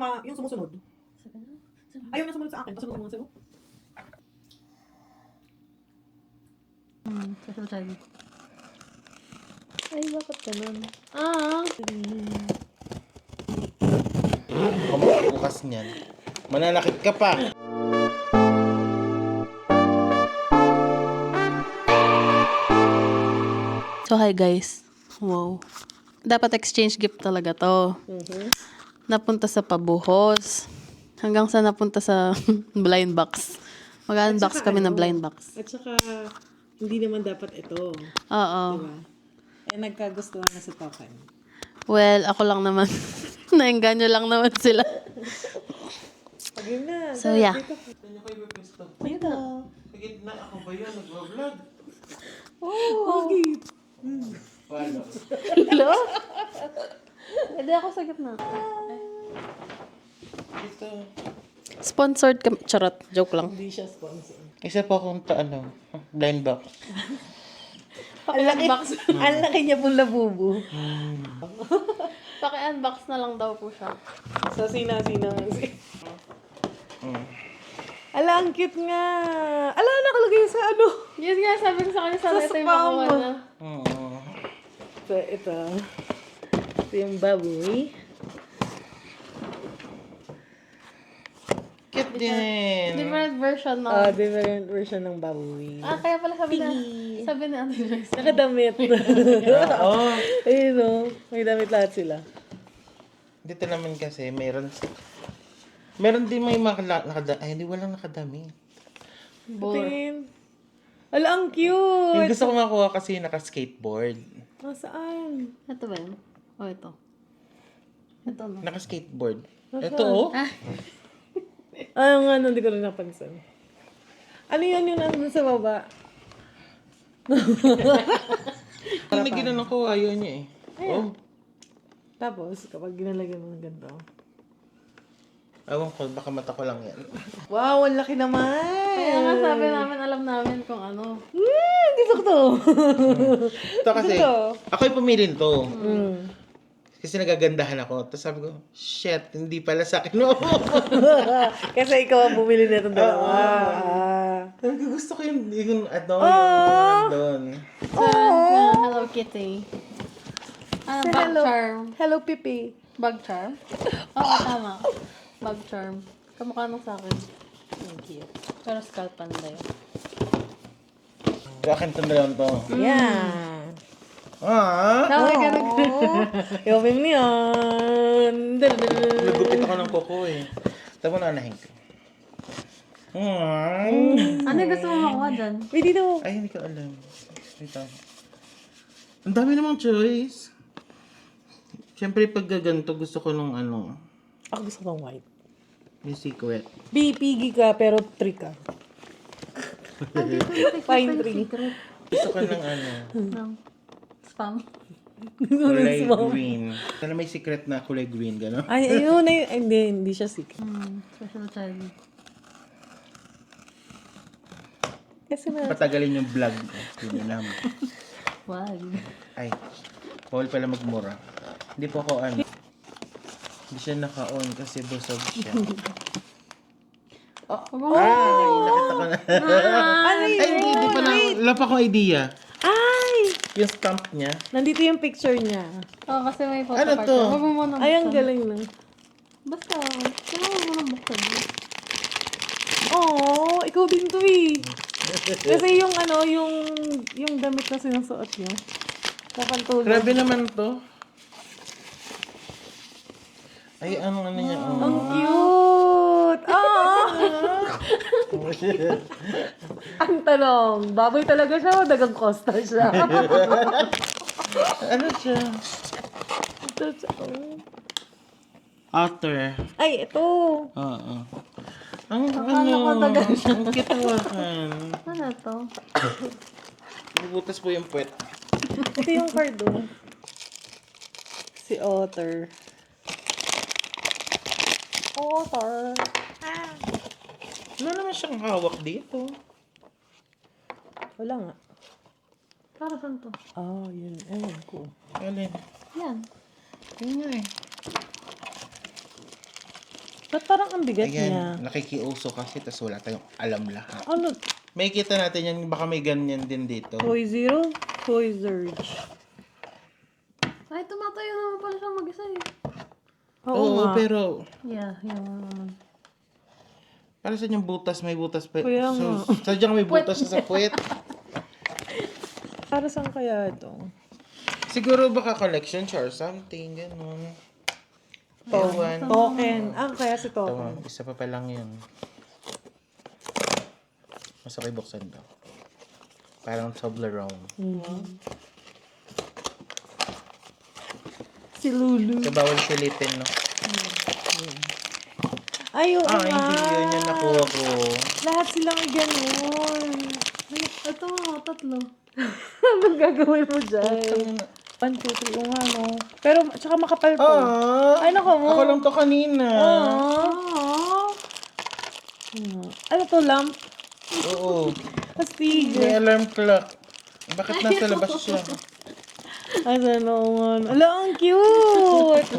yung sumusunod. Ayaw na sumunod sa akin. Pasunod mo nga sa'yo. Special child. Ay, bakit ganun? Kung bukas niyan, mananakit ka pa. So, hi guys. Wow. Dapat exchange gift talaga to. Napunta sa pabuhos. Hanggang sa napunta sa blind box. Mag-unbox kami ng blind box. At saka, hindi naman dapat ito. Oo. Diba? Eh, nagkagustuhan na sa token. Well, ako lang naman. Naengganyo lang naman sila. Pagin na. So, yeah. Saan niyo kayo pwesto? Dito. Sa gitna ako ba yun? Nag-vlog? Okay. Wala. Hello? Hindi ako sa gitna. Ito. Sponsored kami. Charot. Joke lang. Hindi siya sponsor. Isa pa akong blind box. Paki-unbox. Ang laki niya pong labubo. Paki-unbox na lang daw po siya. So, sina-sina. Ala, ang cute nga. Ala, nakalagay sa ano. Yes nga, sabi ko sa kanya sana Sa ito yung spam. makuha na. Oo. So, ito. Ito yung baboy. Cute din. Different version na. Different version ng baboy. Kaya pala sabi ni Ate Joyce. Nakadamit. Oo. Ayun o. May damit lahat sila. Dito naman kasi, meron din may mga ay, hindi walang nakadami. Tingin. Ala, ang cute. Yung gusto ko makuha kasi naka-skateboard. Saan? Ito ba yun? O, ito. Ito na. Naka-skateboard. Ito oh. Ano nga, hindi ko rin napansin. Ano yun yung nandun sa baba? Parang ginanong ko, ayaw niya eh. Oh. Tapos, kapag ginalagyan mo ng ganito. Ewan ko, baka mata ko lang yan. Wow, ang laki naman! Kaya nga sabi namin, alam namin kung ano. Gusto ko to. Ito kasi, ako yung pumili nito. Mm. Kasi nagagandahan ako. Tapos sabi ko, shit, hindi pala sa akin. No. Kasi ikaw ang bumili na itong dalawa. Sabi ko, gusto ko yung yung doon. Hello Kitty. Bag hello. charm. Hello, Pipi. Bag charm? Oo, tama. Bag charm. Kamukha nung sa akin. Thank you. Pero scalp panda yun. Sa akin itong dalawang to. Yeah. Tawag ka na. Iwapin mo yan. Nagupit ako ng kuko eh. Tapos nanahin ko. Ano yung gusto mo makuha dyan? Wait, dito. Ay, hindi ko alam. Wait lang. Ang dami namang choice. Siyempre, pag gaganto, gusto ko nung ano, Ako gusto kong white. yung secret. Pigi ka, pero trick ka. Fine tree. Gusto ko ng ano, Ng spam. kulay green. Sana may secret na kulay green, gano'n. Ay, ayun. Hindi siya secret. Special child. Kasi na. Patagalin yung vlog. Yun naman. Wag. Ay, bawal pala magmura. Hindi po ako ano. Hindi siya naka-on kasi busog siya. Ay, nakita ko na. Ano Ay, hindi pa na. Wala pa akong idea. Ay! Yung stamp niya. Nandito yung picture niya. Oo, kasi may photo Ano card. to? Huwag mo muna Ay, ang buksan. galing na. Basta, kailangan mo nang buksan. Oh, ikaw din to eh. Kasi yung ano, yung damit na sinusuot niya. Kapantulog. Grabe naman to. Ay, ano niya? Oh. Ang cute! Ang tanong, baboy talaga siya o dagang costa siya? Ano siya? Ito siya. Otter. Ay, ito. Oo. Ang Akala ko daga siya. ang kitawakan. Ano to? Nabutas po yung puwet. Ito yung card oh. Si Otter. Otter. Wala naman siyang hawak dito. Wala nga. Para saan to? Yun. Ewan ko. Alin? Yan. Yun nga eh. Ba't parang ang bigat niya? Ayan, nakikiuso kasi tapos wala tayong alam lahat. Ano? May kita natin yan, baka may ganyan din dito. Toy Zero? Toy Surge. Ay, tumatayo naman pala siya mag-isa eh. Oo, nga. pero Yeah, yung... para sa yung butas, may butas pa. Kaya nga. Sadyang may butas sa puwet. Para saan kaya ito? Siguro baka collection siya or something, ganun. Pawan. Token. Kaya si Tama, Token. isa pa lang yun. Mas okay buksan daw. Parang Toblerone. Si Lulu. So, bawal silipin, no? Ay, oo Ah, nga. hindi yun yung nakuha ko. Lahat silang ganun. Ay, ito, tatlo. Anong gagawin mo dyan? 1, 2, 3, oo nga, no? Pero, tsaka makapal to. Ah! Ay, naku mo. Ako lang to kanina. Ano to, lamp? Oo. Astig. May alarm clock. Bakit nasa labas siya? Asa naman? Ala, ang cute!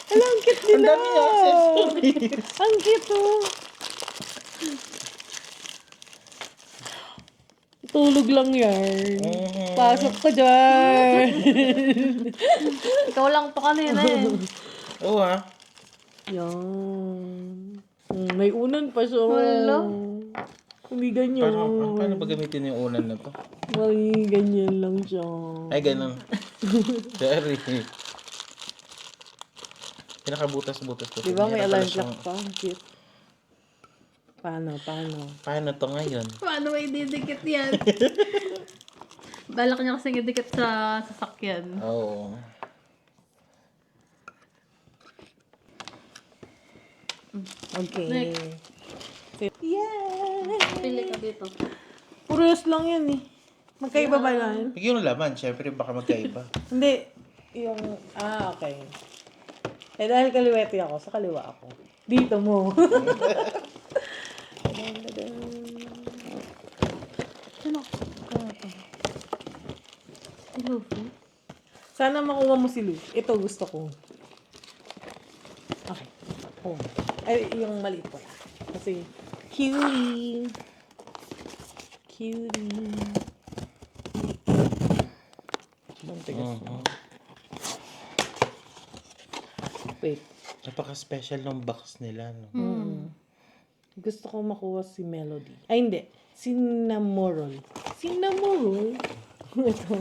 Ala, ang cute Ang nila! dami niya accessories. Ang cute, oh! Tulog lang yan. Pasok ka dyan. Ikaw lang to kanina eh. Oo ha. Yan. May unan pa siya. Wala. Hindi ganyan. Paano ba gamitin yung unan na to? May ganyan lang siya. Ay, ganun. Sorry. Pinakabutas-butas ko. Di ba may Meron pala alarm siyang- clock pa? Ang cute. Paano? Paano to ngayon? Paano may didikit yan? Balak niya kasing idikit sa sasakyan. Oo. Okay. Yay! Pili ka dito. Purus lang yan eh. Magkaiba ba yan? Bigyan ng laman, syempre baka magkaiba. Hindi. Yung, okay. Eh dahil kaliwete ako, sa kaliwa ako. Dito mo. Sino? Kaya ito. Hello, Sana makuha mo si Lu. Ito gusto ko. Okay. Oh. Ay, yung maliit pala. Kasi, cutie. Cutie. Ang tigas na. Wait. Napaka-special ng box nila, no? Gusto ko makuha si Melody. Ay, hindi. Cinnamoroll. Cinnamoroll? Ito.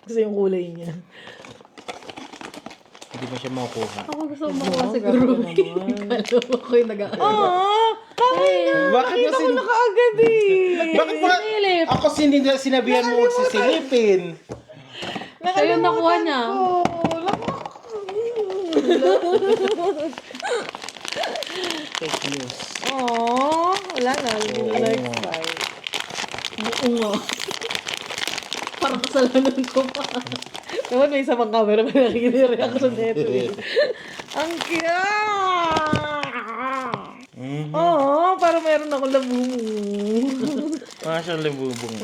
Gusto yung kulay niya. Hindi mo siya makukuha. Ako gusto ko makuha siguro. Kalawa ko yung Bakit? Bakit mo Ako na kaagad eh. Bakit ba? Ako sinabihan mo huwag sisilipin. Siya yung nakuha niya. Fake news. Aww. Wala na. Hindi na na-expire. Oo. Parang kasalanan ko pa. Naman may isa pang camera pa nakikita yung reaction nito eh. Ang cute! Oo, parang meron ako labumo. Mga siyang labubong.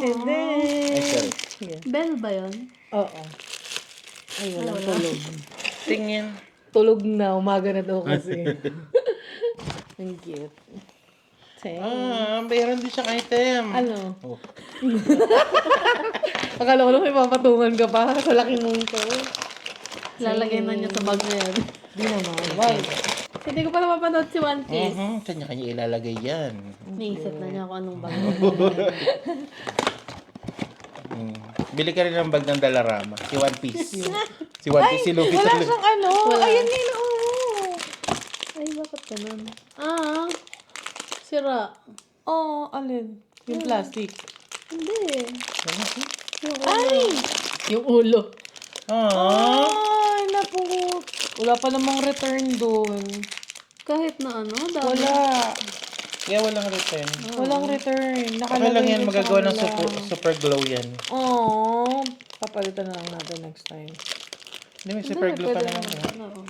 And then... Ay, sorry. Bell ba yun? Oo. Ay, walang tulog. Tingin. Tulog na, umaga na daw kasi. Ang cute. Mayroon din siyang item. Ano? Oh. Akala ko lang may papatungan ka pa sa laki mong to. Lalagay na niya sa bag na yan. Di naman. Why? Hindi ko pala mapanood si One Piece. Kanya-kanya ilalagay yan. Naisip na niya kung anong bag. Bili ka rin ng bag ng Dalarama. Si One Piece. Si One Piece, si Luffy. Wala siyang ano. Wala. Ayan nila, oo. Ay, bakit ganun? Sira. Oh, alin? Yung plastic. Hindi. Yung ulo. Ay! Yung ulo. Ay, naku. Wala pa namang return doon. Kahit na ano, dami. Wala. Kaya walang return. Walang return. Okay lang yan, din sa magagawa ng kanila. super glow yan. Oh, papalitan na lang natin next time. Hindi, may super glue pa naman. Oo.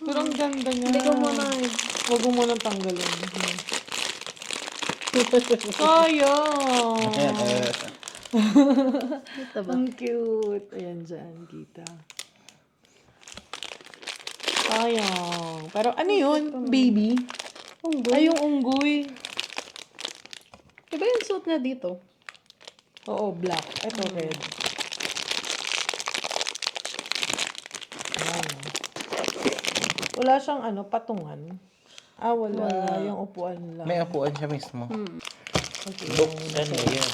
Pero ang ganda niya. Hindi ko muna Huwag mo muna tanggalin. Sayang. Ito ba? Ang cute. Ayan dyan, kita. Sayang. Pero ano yun? Baby? Unggoy. Ay, yung unggoy. Iba yung suit niya dito. Oo, black. Ito, red. Ayan. Wala siyang patungan. Wala. Yung upuan lang. May upuan siya mismo. Okay. Books, ano yan?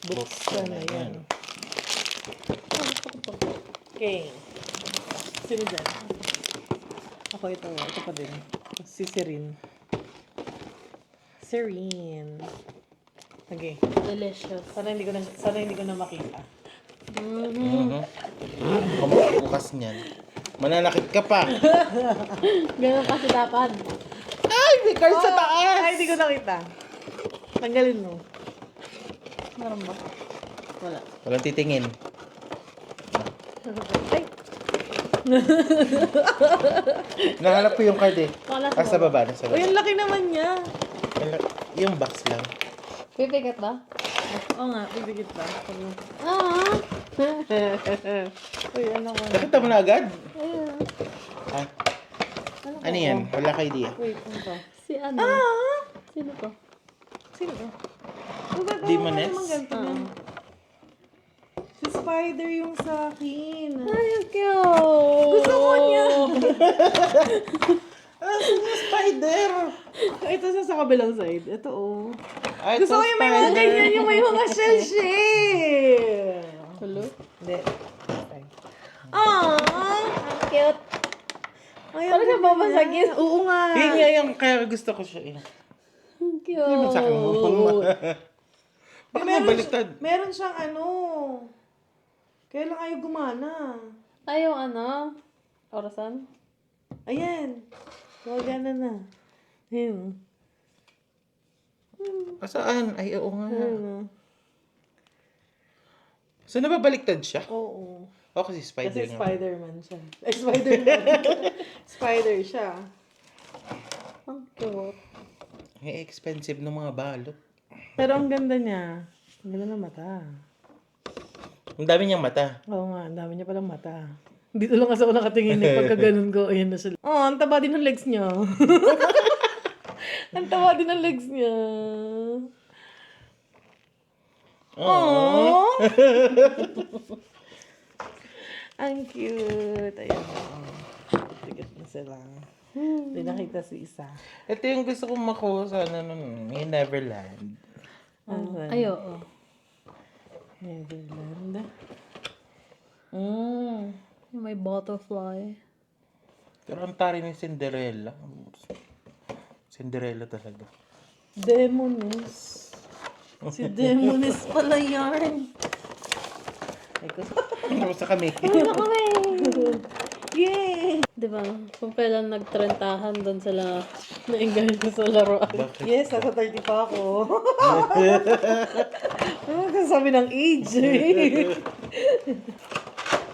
Books na yan. Okay. Sino dyan? Ako ito. Ito pa din. Si Serene. Serene. Okay. Delicious. Sana hindi ko na makita. Kung bukas niyan. Mananakit ka pa. Ganun kasi dapat. Ay, may card sa taas! Ay, hindi ko nakita. Tanggalin mo. Meron ba? Wala. Walang titingin. Ay, Nahanap ko yung card eh. Wala Sa baba, nasa uy, baba. ang laki naman niya. Yung box lang. Pipigat ba? Oo nga, bibigit ba? Ah! Uy, ano ko na. Nakita mo na agad? Ayun. Ah. Ano yan? Wala ka idea. Wait, ano to? Si ano? Sino to? Sino to? Demoness? Naman ganito yan. Si Spider yung sa akin. Ay, ang cute! Gusto ko niya. Yung spider! Ito sa kabilang side. Ito, oh. Ay, Gusto ko yung may mga ganyan, yung may mga shell-shell. Hello? Hindi. Aww. Ang cute! Ay, Parang siya babasagin. Oo nga. Yun nga yung kaya gusto ko siya eh. Ang cute! Hindi mo sa akin mo. Baka may baliktad. Meron siyang kaya lang ayaw gumana. Ay, yung ano? Orasan? Ayan. Gumagana na. Ayan. Saan? Ay, oo nga. Ayan. So, nababaliktad siya? Oo. O, kasi spider Kasi nga. Spider-Man siya. Ay, Spider-Man. Spider siya. Ang cute. Ay, expensive ng mga balot. Pero ang ganda niya. Ang ganda ng mata. Ang dami niyang mata. Oo nga, ang dami niya palang mata. Dito lang kasi ako nakatingin eh. Pagka ganun ko, ayan na siya. Oh, ang taba din ng legs niya. Ang taba din ng legs niya. Oh! Ang cute. Ayan. Tigat na sila. Hindi nakita si isa. Ito yung gusto kong makuha sana nun. Yung Neverland. Ay, oo. Neverland. Yung may butterfly. Pero ang tari ni Cinderella. Cinderella talaga. Demoness. Si Demoness pala yarn. Ay, Tapos sa kami. yay! Diba? Kung kailan nagtrentahan doon sila na-engage ko sa laruan. Yes, nasa 30 pa ako. Ano sabi ng age eh?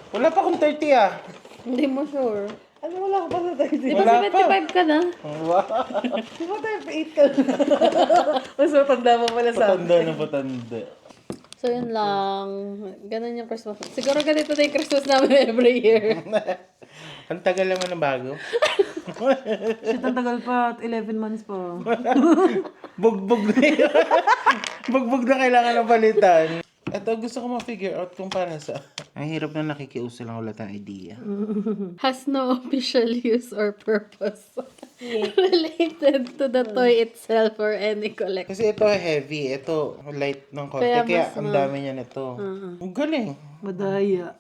Wala pa akong 30 ah. Hindi mo sure. Ano wala ka pa sa 30? Di ba Wala pa. 75 ka na? Wow. Di ba 38 ka na? Mas matanda pa pala sa akin. Patanda na patanda. So, yun lang. Ganun yung Christmas. Siguro ganito na yung Christmas namin every year. Ang tagal naman ng bago. Shit, ang tagal pa. 11 months pa. Bugbog na yun. Bugbog na kailangan ng palitan. Ito, gusto ko ma-figure out kung para sa... Ang hirap na nakikiuso lang, wala tayong idea. Has no official use or purpose related to the toy itself or any collection. Kasi ito heavy, ito light ng konti, Kaya kaya mas ang dami niya nito. Ang galing. Madaya.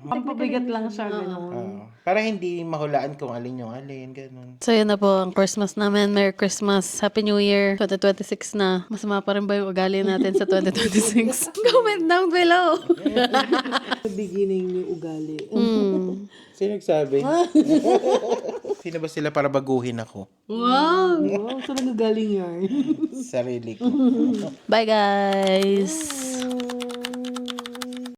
Pampabigat lang siya, gano'n. Para hindi mahulaan kung alin yung alin, ganun. So, yun na po ang Christmas namin. Merry Christmas. Happy New Year. 2026 na. Masama pa rin ba yung ugali natin sa 2026? Comment down below. Beginning yung ugali. Sino nagsabi? Sino ba sila para baguhin ako? Wow! Wow, saan nagagaling yarn? Sarili ko. Bye, guys!